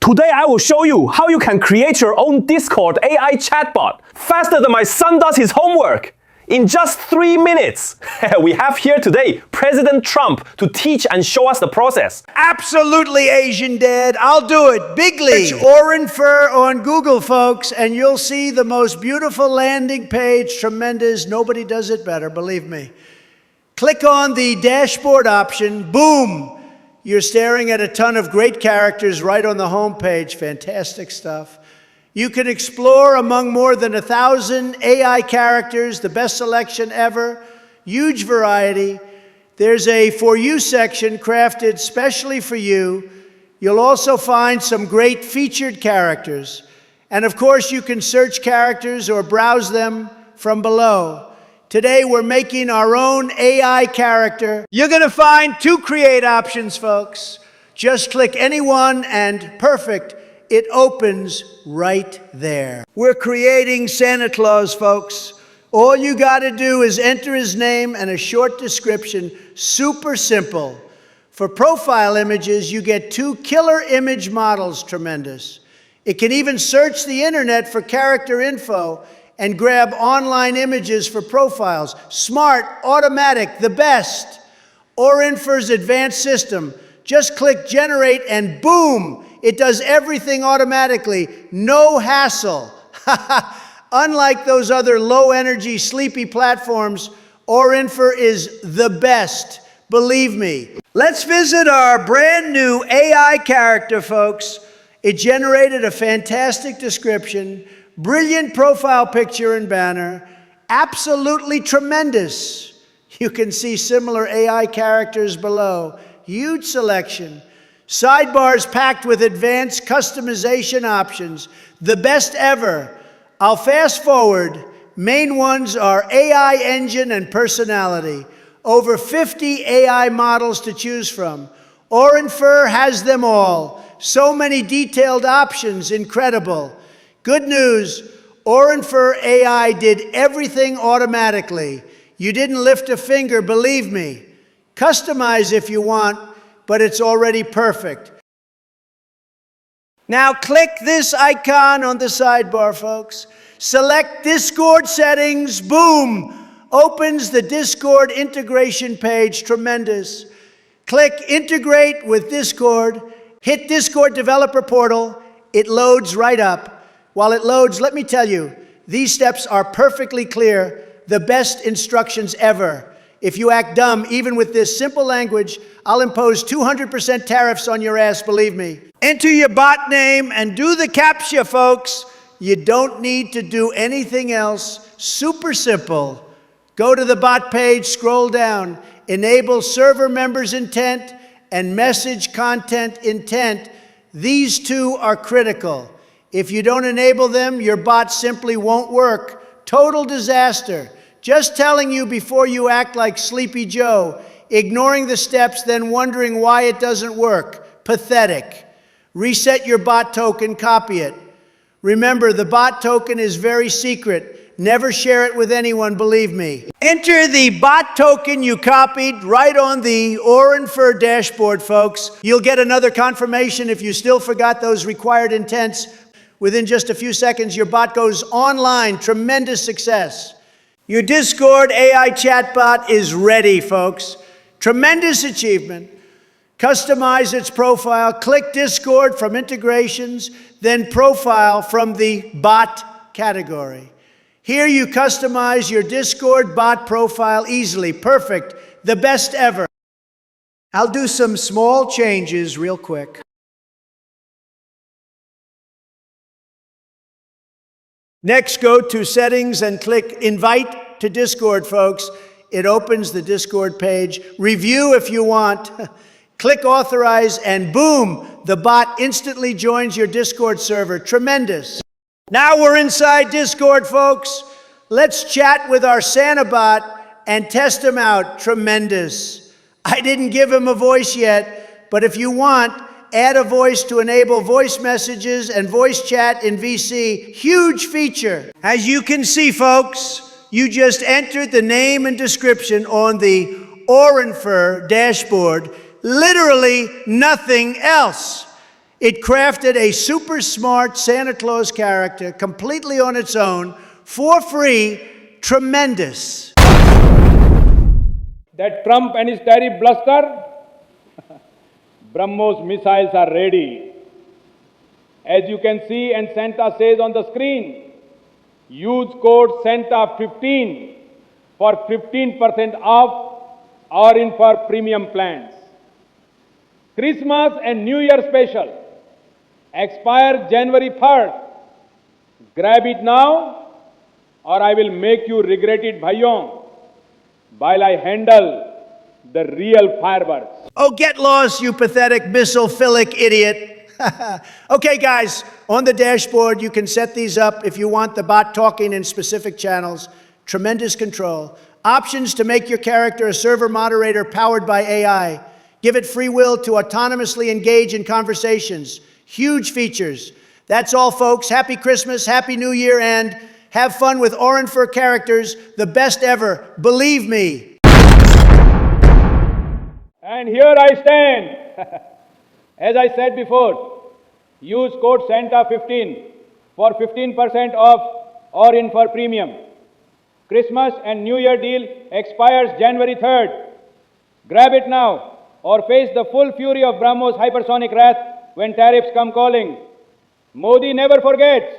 Today I will show you how you can create your own Discord AI chatbot faster than my son does his homework. In just 3 minutes. We have here today President Trump to teach and show us the process. Absolutely, Asian Dad. I'll do it. Bigly. It's AurInfer on Google, folks, and you'll see the most beautiful landing page. Tremendous. Nobody does it better, believe me. Click on the dashboard option. Boom. You're staring at a ton of great characters right on the home page. Fantastic stuff. You can explore among more than 1,000 AI characters, the best selection ever, huge variety. There's a For You section crafted specially for you. You'll also find some great featured characters. And of course, you can search characters or browse them from below. Today, we're making our own AI character. You're going to find 2 create options, folks. Just click any one and perfect. It opens right there. We're creating Santa Claus, folks. All you got to do is enter his name and a short description. Super simple. For profile images, you get 2 killer image models. Tremendous. It can even search the internet for character info and grab online images for profiles. Smart, automatic, the best. AurInfer's advanced system. Just click generate and boom, it does everything automatically. No hassle. Unlike those other low-energy, sleepy platforms, AurInfer is the best. Believe me. Let's visit our brand new AI character, folks. It generated a fantastic description, brilliant profile picture and banner, absolutely tremendous. You can see similar AI characters below. Huge selection. Sidebars packed with advanced customization options. The best ever. I'll fast forward. Main ones are AI engine and personality. Over 50 AI models to choose from. AurInfer has them all. So many detailed options. Incredible. Good news. AurInfer AI did everything automatically. You didn't lift a finger, believe me. Customize if you want, but it's already perfect. Now click this icon on the sidebar, folks. Select Discord settings, boom! Opens the Discord integration page, tremendous. Click integrate with Discord, hit Discord developer portal, it loads right up. While it loads, let me tell you, these steps are perfectly clear, the best instructions ever. If you act dumb, even with this simple language, I'll impose 200% tariffs on your ass, believe me. Enter your bot name and do the CAPTCHA, folks. You don't need to do anything else. Super simple. Go to the bot page, scroll down, enable server members intent and message content intent. These 2 are critical. If you don't enable them, your bot simply won't work. Total disaster. Just telling you before you act like Sleepy Joe, ignoring the steps, then wondering why it doesn't work. Pathetic. Reset your bot token, copy it. Remember, the bot token is very secret. Never share it with anyone, believe me. Enter the bot token you copied right on the AurInfer dashboard, folks. You'll get another confirmation if you still forgot those required intents. Within just a few seconds, your bot goes online. Tremendous success. Your Discord AI chatbot is ready, folks. Tremendous achievement. Customize its profile. Click Discord from integrations, then profile from the bot category. Here you customize your Discord bot profile easily. Perfect. The best ever. I'll do some small changes real quick. Next, go to Settings and click Invite to Discord, folks. It opens the Discord page. Review if you want. Click Authorize, and boom, the bot instantly joins your Discord server. Tremendous. Now we're inside Discord, folks. Let's chat with our Santa bot and test him out. Tremendous. I didn't give him a voice yet, but if you want, add a voice to enable voice messages and voice chat in VC. Huge feature. As you can see, folks, you just entered the name and description on the AurInfer dashboard. Literally nothing else. It crafted a super smart Santa Claus character completely on its own, for free, tremendous. That Trump and his tariff bluster, BrahMos missiles are ready. As you can see, and Santa says on the screen, use code SANTA15 for 15% off AurInfer premium plans. Christmas and New Year special expire January 3rd. Grab it now, or I will make you regret it, bhaiyon, while I handle the real fireworks. Oh, get lost, you pathetic missile-philic idiot. Okay, guys, on the dashboard, you can set these up if you want the bot talking in specific channels. Tremendous control. Options to make your character a server moderator powered by AI. Give it free will to autonomously engage in conversations. Huge features. That's all, folks. Happy Christmas, Happy New Year, and have fun with AurInfer characters, the best ever. Believe me. And here I stand. As I said before, use code SANTA15 for 15% off AurInfer premium. Christmas and New Year deal expires January 3rd. Grab it now, or face the full fury of BrahMos hypersonic wrath when tariffs come calling. Modi never forgets.